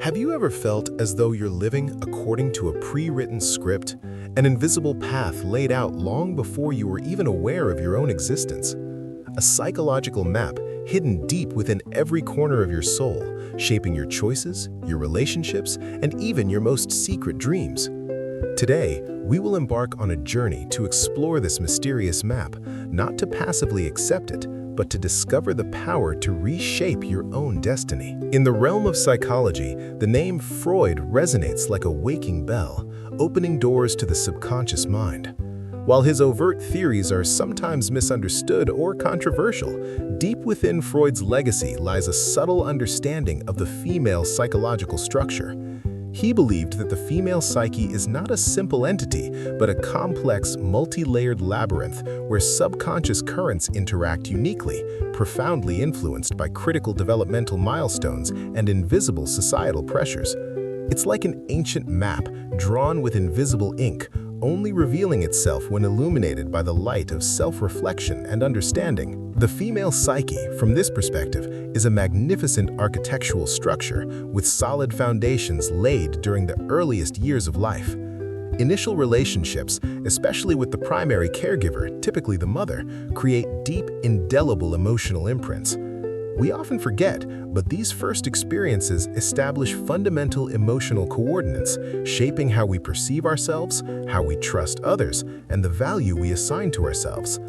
Have you ever felt as though you're living according to a pre-written script, an invisible path laid out long before you were even aware of your own existence? A psychological map hidden deep within every corner of your soul, shaping your choices, your relationships, and even your most secret dreams. Today, we will embark on a journey to explore this mysterious map, not to passively accept it, but to discover the power to reshape your own destiny. In the realm of psychology, the name Freud resonates like a waking bell, opening doors to the subconscious mind. While his overt theories are sometimes misunderstood or controversial, deep within Freud's legacy lies a subtle understanding of the female psychological structure. He believed that the female psyche is not a simple entity, but a complex, multi-layered labyrinth where subconscious currents interact uniquely, profoundly influenced by critical developmental milestones and invisible societal pressures. It's like an ancient map drawn with invisible ink, only revealing itself when illuminated by the light of self-reflection and understanding. The female psyche, from this perspective, is a magnificent architectural structure with solid foundations laid during the earliest years of life. Initial relationships, especially with the primary caregiver, typically the mother, create deep, indelible emotional imprints. We often forget, but these first experiences establish fundamental emotional coordinates, shaping how we perceive ourselves, how we trust others, and the value we assign to ourselves.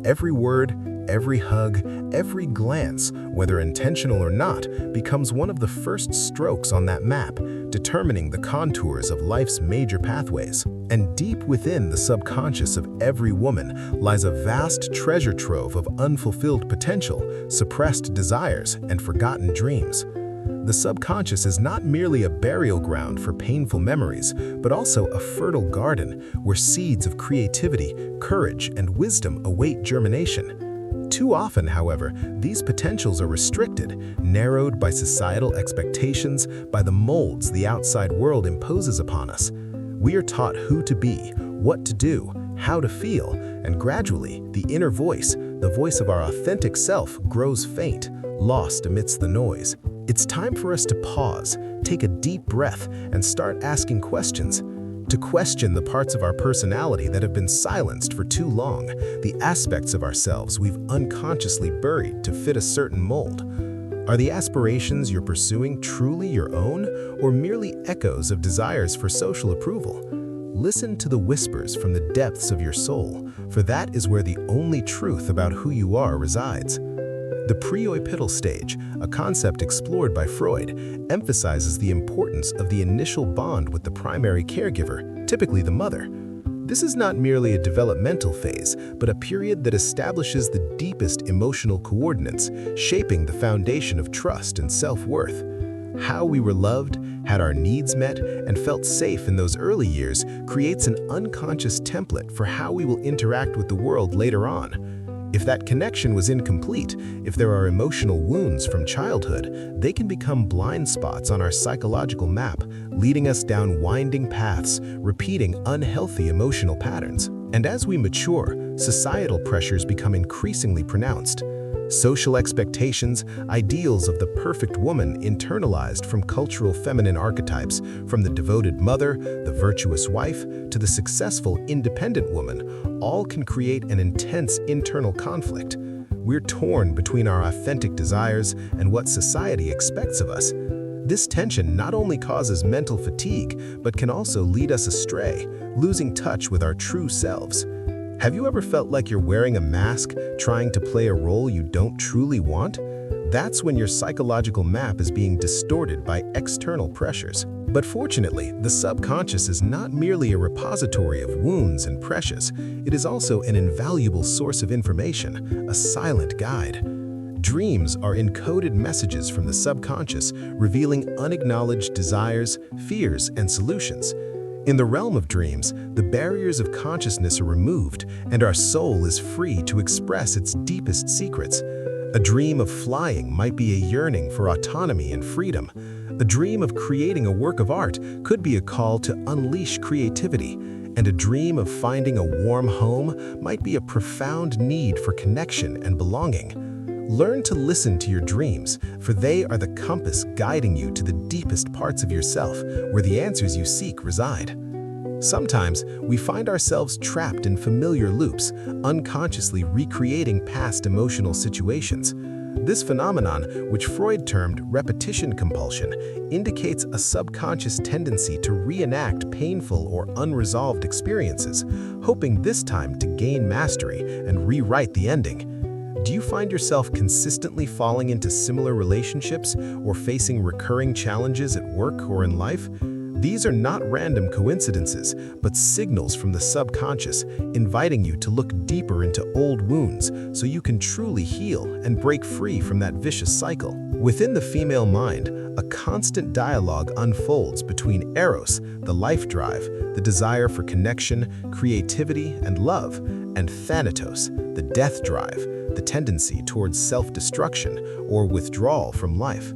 Every word, every hug, every glance, whether intentional or not, becomes one of the first strokes on that map, determining the contours of life's major pathways. And deep within the subconscious of every woman lies a vast treasure trove of unfulfilled potential, suppressed desires, and forgotten dreams. The subconscious is not merely a burial ground for painful memories, but also a fertile garden where seeds of creativity, courage, and wisdom await germination. Too often, however, these potentials are restricted, narrowed by societal expectations, by the molds the outside world imposes upon us. We are taught who to be, what to do, how to feel, and gradually, the inner voice, the voice of our authentic self, grows faint, lost amidst the noise. It's time for us to pause, take a deep breath, and start asking questions. To question the parts of our personality that have been silenced for too long, the aspects of ourselves we've unconsciously buried to fit a certain mold. Are the aspirations you're pursuing truly your own, or merely echoes of desires for social approval? Listen to the whispers from the depths of your soul, for that is where the only truth about who you are resides. The preoipital stage, a concept explored by Freud, emphasizes the importance of the initial bond with the primary caregiver, typically the mother. This is not merely a developmental phase, but a period that establishes the deepest emotional coordinates, shaping the foundation of trust and self-worth. How we were loved, had our needs met, and felt safe in those early years creates an unconscious template for how we will interact with the world later on. If that connection was incomplete, if there are emotional wounds from childhood, they can become blind spots on our psychological map, leading us down winding paths, repeating unhealthy emotional patterns. And as we mature, societal pressures become increasingly pronounced. Social expectations, ideals of the perfect woman internalized from cultural feminine archetypes, from the devoted mother, the virtuous wife, to the successful independent woman, all can create an intense internal conflict. We're torn between our authentic desires and what society expects of us. This tension not only causes mental fatigue, but can also lead us astray, losing touch with our true selves. Have you ever felt like you're wearing a mask, trying to play a role you don't truly want? That's when your psychological map is being distorted by external pressures. But fortunately, the subconscious is not merely a repository of wounds and pressures. It is also an invaluable source of information, a silent guide. Dreams are encoded messages from the subconscious, revealing unacknowledged desires, fears, and solutions. In the realm of dreams, the barriers of consciousness are removed, and our soul is free to express its deepest secrets. A dream of flying might be a yearning for autonomy and freedom. A dream of creating a work of art could be a call to unleash creativity, and a dream of finding a warm home might be a profound need for connection and belonging. Learn to listen to your dreams, for they are the compass guiding you to the deepest parts of yourself, where the answers you seek reside. Sometimes, we find ourselves trapped in familiar loops, unconsciously recreating past emotional situations. This phenomenon, which Freud termed repetition compulsion, indicates a subconscious tendency to reenact painful or unresolved experiences, hoping this time to gain mastery and rewrite the ending. Do you find yourself consistently falling into similar relationships or facing recurring challenges at work or in life? These are not random coincidences, but signals from the subconscious, inviting you to look deeper into old wounds so you can truly heal and break free from that vicious cycle. Within the female mind, a constant dialogue unfolds between Eros, the life drive, the desire for connection, creativity, and love, and Thanatos, the death drive, the tendency towards self-destruction or withdrawal from life.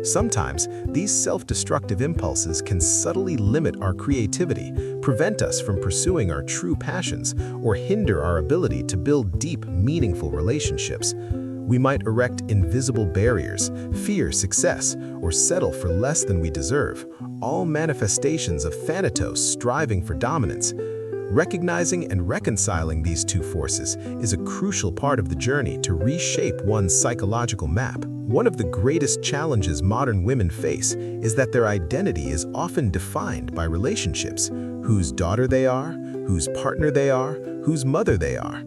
Sometimes, these self-destructive impulses can subtly limit our creativity, prevent us from pursuing our true passions, or hinder our ability to build deep, meaningful relationships. We might erect invisible barriers, fear success, or settle for less than we deserve, all manifestations of Thanatos striving for dominance. Recognizing and reconciling these two forces is a crucial part of the journey to reshape one's psychological map. One of the greatest challenges modern women face is that their identity is often defined by relationships: whose daughter they are, whose partner they are, whose mother they are.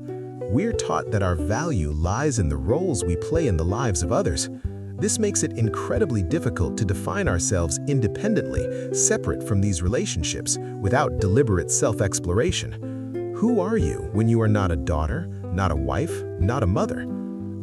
We're taught that our value lies in the roles we play in the lives of others. This makes it incredibly difficult to define ourselves independently, separate from these relationships, without deliberate self-exploration. Who are you when you are not a daughter, not a wife, not a mother?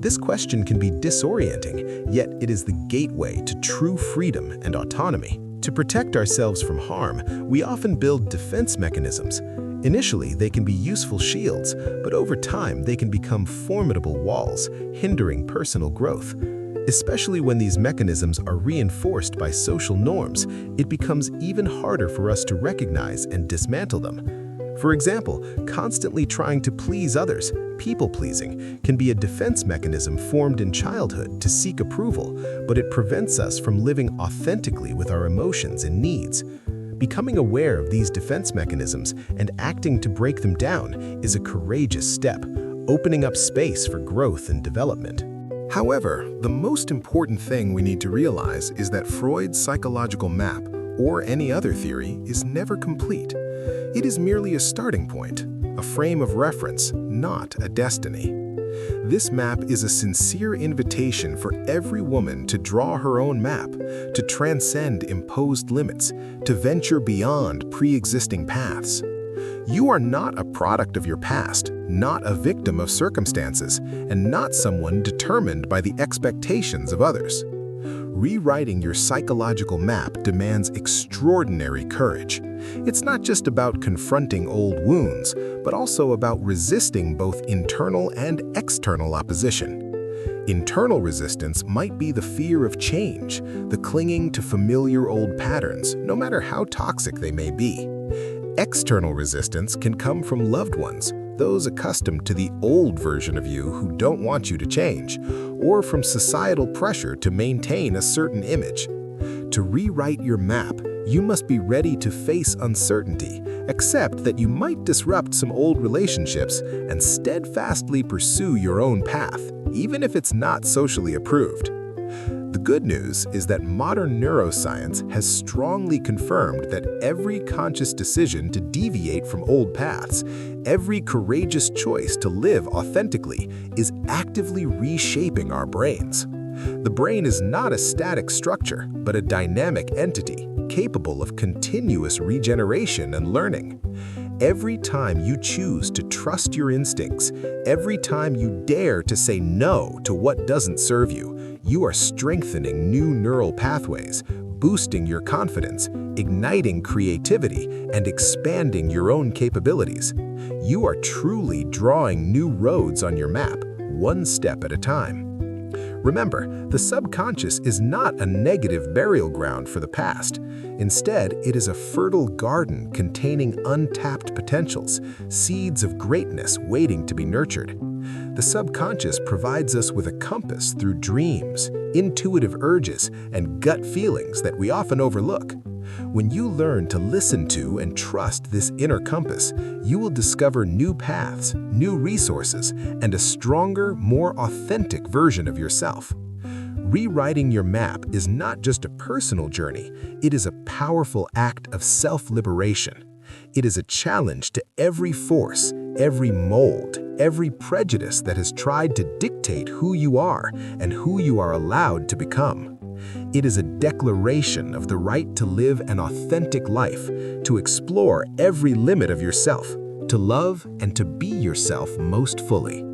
This question can be disorienting, yet it is the gateway to true freedom and autonomy. To protect ourselves from harm, we often build defense mechanisms. Initially, they can be useful shields, but over time they can become formidable walls, hindering personal growth. Especially when these mechanisms are reinforced by social norms, it becomes even harder for us to recognize and dismantle them. For example, constantly trying to please others, people-pleasing, can be a defense mechanism formed in childhood to seek approval, but it prevents us from living authentically with our emotions and needs. Becoming aware of these defense mechanisms and acting to break them down is a courageous step, opening up space for growth and development. However, the most important thing we need to realize is that Freud's psychological map, or any other theory, is never complete. It is merely a starting point, a frame of reference, not a destiny. This map is a sincere invitation for every woman to draw her own map, to transcend imposed limits, to venture beyond pre-existing paths. You are not a product of your past, not a victim of circumstances, and not someone determined by the expectations of others. Rewriting your psychological map demands extraordinary courage. It's not just about confronting old wounds, but also about resisting both internal and external opposition. Internal resistance might be the fear of change, the clinging to familiar old patterns, no matter how toxic they may be. External resistance can come from loved ones, those accustomed to the old version of you who don't want you to change, or from societal pressure to maintain a certain image. To rewrite your map, you must be ready to face uncertainty, accept that you might disrupt some old relationships, and steadfastly pursue your own path, even if it's not socially approved. The good news is that modern neuroscience has strongly confirmed that every conscious decision to deviate from old paths, every courageous choice to live authentically, is actively reshaping our brains. The brain is not a static structure, but a dynamic entity, capable of continuous regeneration and learning. Every time you choose to trust your instincts, every time you dare to say no to what doesn't serve you, you are strengthening new neural pathways, boosting your confidence, igniting creativity, and expanding your own capabilities. You are truly drawing new roads on your map, one step at a time. Remember, the subconscious is not a negative burial ground for the past. Instead, it is a fertile garden containing untapped potentials, seeds of greatness waiting to be nurtured. The subconscious provides us with a compass through dreams, intuitive urges, and gut feelings that we often overlook. When you learn to listen to and trust this inner compass, you will discover new paths, new resources, and a stronger, more authentic version of yourself. Rewriting your map is not just a personal journey, it is a powerful act of self-liberation. It is a challenge to every force, every mold, every prejudice that has tried to dictate who you are and who you are allowed to become. It is a declaration of the right to live an authentic life, to explore every limit of yourself, to love and to be yourself most fully.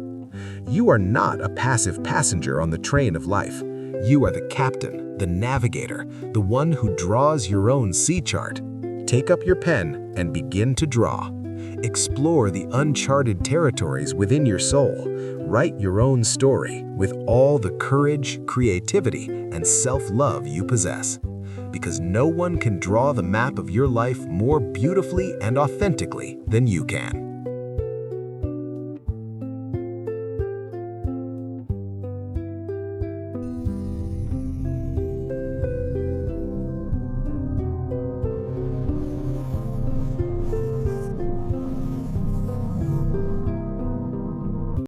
You are not a passive passenger on the train of life. You are the captain, the navigator, the one who draws your own sea chart. Take up your pen and begin to draw. Explore the uncharted territories within your soul. Write your own story with all the courage, creativity, and self-love you possess. Because no one can draw the map of your life more beautifully and authentically than you can.